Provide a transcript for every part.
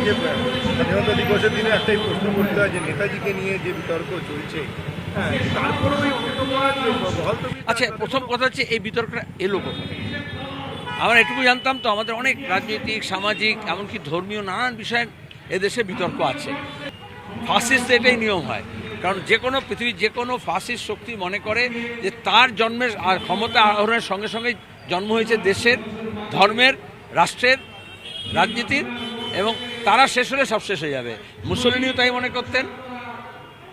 যে স্বাধীনতা দিবসের দিনে একটাই প্রশ্ন করতে হয় যে নেতাজিকে নিয়ে যে বিতর্ক চলছে, হ্যাঁ, তারপরেও এই আচ্ছা, প্রথম কথা হচ্ছে এই বিতর্কটা এলো কোথায়? আমরা এটুকু জানতাম তো, আমাদের অনেক রাজনৈতিক, সামাজিক, এমনকি ধর্মীয় নানান বিষয়ে এদেশে বিতর্ক আছে। ফাসিস্ট এটাই নিয়ম হয়, কারণ যে কোনো পৃথিবীর যে কোনো ফাসিস্ট শক্তি মনে করে যে তার জন্মের আর ক্ষমতা আহরণের সঙ্গে সঙ্গে জন্ম হয়েছে দেশের, ধর্মের, রাষ্ট্রের, রাজনীতির, এবং তারা শেষ হলে সব শেষ হয়ে যাবে। মুসলিনিও তাই মনে করতেন,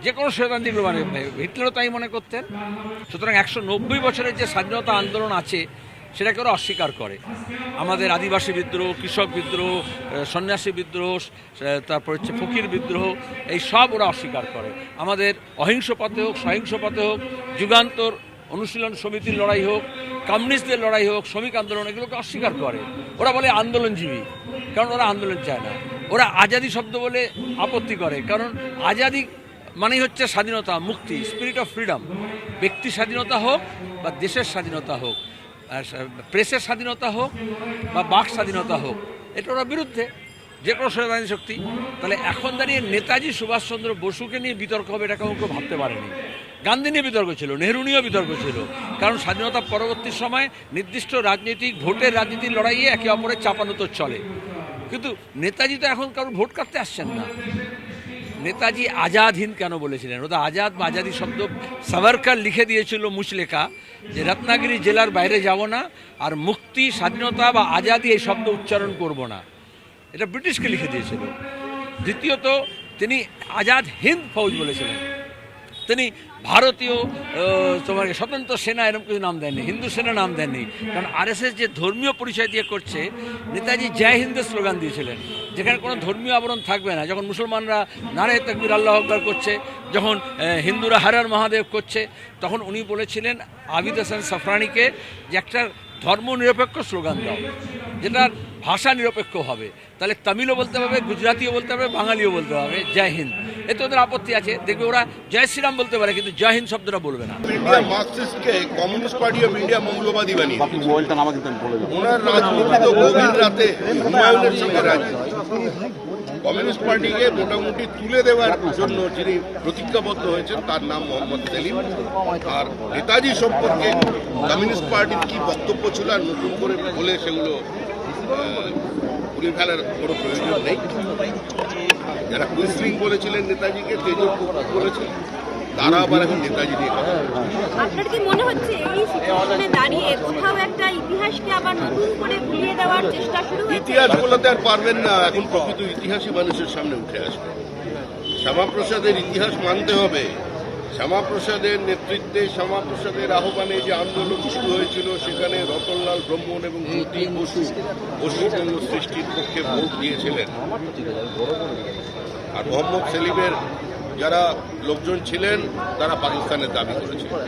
যে কোনো স্বৈরতান্ত্রিক মানে হিটলারও তাই মনে করতেন। সুতরাং 190 বছরের যে স্বাধীনতা আন্দোলন আছে সেটাকে ওরা অস্বীকার করে। আমাদের আদিবাসী বিদ্রোহ, কৃষক বিদ্রোহ, সন্ন্যাসী বিদ্রোহ, তারপর হচ্ছে ফকির বিদ্রোহ, এই সব ওরা অস্বীকার করে। আমাদের অহিংস পথে হোক, সহিংস পথে হোক, যুগান্তর অনুশীলন সমিতির লড়াই হোক, কমিউনিস্টদের লড়াই হোক, শ্রমিক আন্দোলন, এগুলোকে অস্বীকার করে। ওরা বলে আন্দোলনজীবী, কারণ ওরা আন্দোলন চায় না। ওরা আজাদি শব্দ বলে আপত্তি করে, কারণ আজাদি মানেই হচ্ছে স্বাধীনতা, মুক্তি, স্পিরিট অফ ফ্রিডম। ব্যক্তি স্বাধীনতা হোক বা দেশের স্বাধীনতা হোক, প্রেসের স্বাধীনতা হোক বা বাক স্বাধীনতা হোক, এটা ওরা বিরুদ্ধে, যে কোনো স্বৈরতান্ত্রিক শক্তি। তাহলে এখন দাঁড়িয়ে নেতাজি সুভাষচন্দ্র বসুকে নিয়ে বিতর্ক হবে, এটা কেউ ভাবতে পারেনি। গান্ধী নিয়ে বিতর্ক ছিল, নেহরু নিয়েও বিতর্ক ছিল, কারণ স্বাধীনতা পরবর্তী সময় নির্দিষ্ট রাজনৈতিক ভোটের রাজনীতির লড়াইয়ে একে অপরের চাপানোতর চলে। কিন্তু নেতাজি তো এখন কারোর ভোট কাটতে আসছেন না। নেতাজি আজাদ হিন্দ কেন বলেছিলেন? ওটা আজাদ বা আজাদি শব্দ সাভারকার লিখে দিয়েছিল মুচলেখা, যে রত্নাগিরি জেলার বাইরে যাব না, আর মুক্তি, স্বাধীনতা বা আজাদি এই শব্দ উচ্চারণ করব না। এটা ব্রিটিশকে লিখে দিয়েছিল। দ্বিতীয়ত, তিনি আজাদ হিন্দ ফৌজ বলেছিলেন। তিনি ভারতীয় তোমার স্বতন্ত্র সেনা এরকম কিছু নাম দেননি, হিন্দু সেনা নাম দেননি। কারণ আরএসএস যে ধর্মীয় পরিচয় দিয়ে করছে, নেতাজি জয় হিন্দের স্লোগান দিয়েছিলেন, যেখানে কোনো ধর্মীয় আবরণ থাকবে না। যখন মুসলমানরা নারে তাকবীর আল্লাহু আকবার করছে, যখন হিন্দুরা হর মহাদেব করছে, তখন উনি বলেছিলেন আবিদ হাসান সাফরানিকে যে একটা ধর্মনিরপেক্ষ স্লোগান দাও, যেটার ভাষা নিরপেক্ষ হবে। তাহলে তামিলও বলতে হবে, গুজরাটিও বলতে হবে, বাঙালিও বলতে হবে জয় হিন্দ। এতে ওদের আপত্তি আছে। দেখবে ওরা জয় শ্রীরাম বলতে পারে, কিন্তু জয় হিন্দ শব্দটা বলবে না। ইন্ডিয়া মার্কসিস্টকে কমিউনিস্ট পার্টি অফ ইন্ডিয়া মৌলবাদী বানিয়ে ওনার রাজনীতি তো গভীর রাতে হুমায়ুনের সঙ্গে রাজনীতি। কমিউনিস্ট পার্টিকে মোটামুটি তুলে দেওয়ার জন্য যিনি প্রতিজ্ঞাবদ্ধ হয়েছেন তার নাম মোহাম্মদ সেলিম। আর নেতাজি সম্পর্কে কমিউনিস্ট পার্টির কি বক্তব্য ছিল আর নতুন করে বলে সেগুলো ঘুরে ফেলার কোনো প্রয়োজন নেই। যারা কুইসলিং বলেছিলেন নেতাজিকে, তেজর বলেছিলেন, তারা আবার এখন নেতাজি নিয়ে কথা বলছে। আপনার কি মনে হচ্ছে এই সিচুয়েশনে দাঁড়িয়ে কোথাও একটা ইতিহাসকে আবার নতুন করে ভুলিয়ে দেওয়ার চেষ্টা শুরু হয়েছে? ইতিহাস বলতে আর পারবেন না, এখন প্রকৃত ইতিহাসই মানুষের সামনে উঠে আসবে। শ্যামাপ্রসাদের ইতিহাস মানতে হবে। শ্যামাপ্রসাদের নেতৃত্বে, শ্যামাপ্রসাদের আহ্বানে যে আন্দোলন শুরু হয়েছিল, সেখানে রতনলাল ব্রহ্মণ এবং জ্যোতি বসু পশ্চিমবঙ্গ সৃষ্টির পক্ষে ভোট দিয়েছিলেন। আর মোহাম্মদ সেলিমের যারা লোকজন ছিলেন, তারা পাকিস্তানের দাবি করেছিলেন।